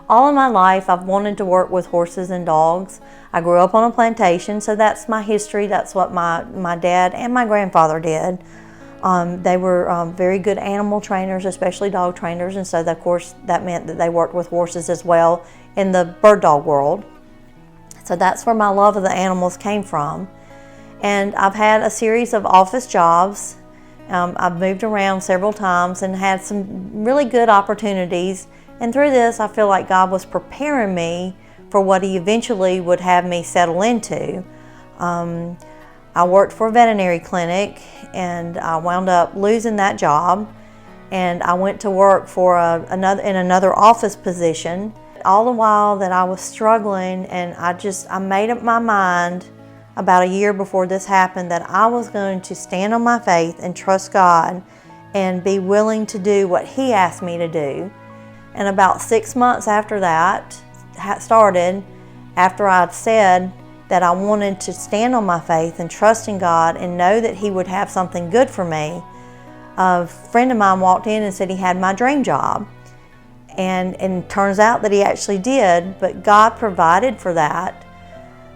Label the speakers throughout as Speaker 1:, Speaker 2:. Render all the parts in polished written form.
Speaker 1: all of my life I've wanted to work with horses and dogs. I grew up on a plantation, so that's my history. That's what my dad and my grandfather did. They were very good animal trainers, especially dog trainers, and so of course that meant that they worked with horses as well in the bird dog world. So that's where my love of the animals came from. And I've had a series of office jobs. I've moved around several times and had some really good opportunities. And through this, I feel like God was preparing me for what He eventually would have me settle into. I worked for a veterinary clinic, and I wound up losing that job. And I went to work for in another office position. All the while that I was struggling, and I made up my mind about a year before this happened that I was going to stand on my faith and trust God and be willing to do what He asked me to do. And about 6 months after that started, after I'd said that I wanted to stand on my faith and trust in God and know that He would have something good for me, a friend of mine walked in and said he had my dream job. And it turns out that he actually did, but God provided for that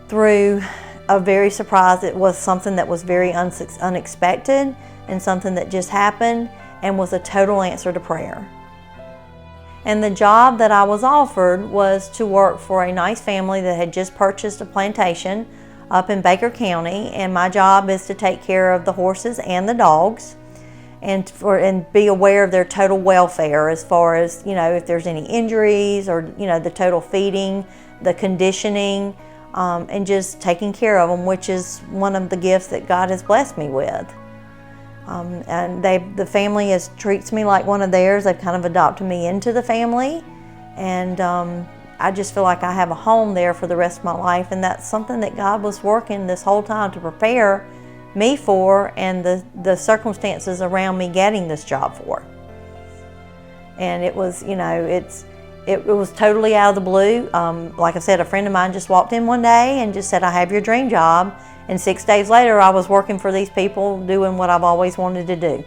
Speaker 1: through a very surprise. It was something that was very unexpected and something that just happened and was a total answer to prayer. And the job that I was offered was to work for a nice family that had just purchased a plantation up in Baker County, and my job is to take care of the horses and the dogs and be aware of their total welfare as far as, if there's any injuries or, the total feeding, the conditioning, and just taking care of them, which is one of the gifts that God has blessed me with. And the family treats me like one of theirs. They've kind of adopted me into the family, and I just feel like I have a home there for the rest of my life, and that's something that God was working this whole time to prepare me for, and the circumstances around me getting this job for. And it was, it was totally out of the blue. Like I said, a friend of mine just walked in one day and just said, "I have your dream job." And 6 days later, I was working for these people doing what I've always wanted to do.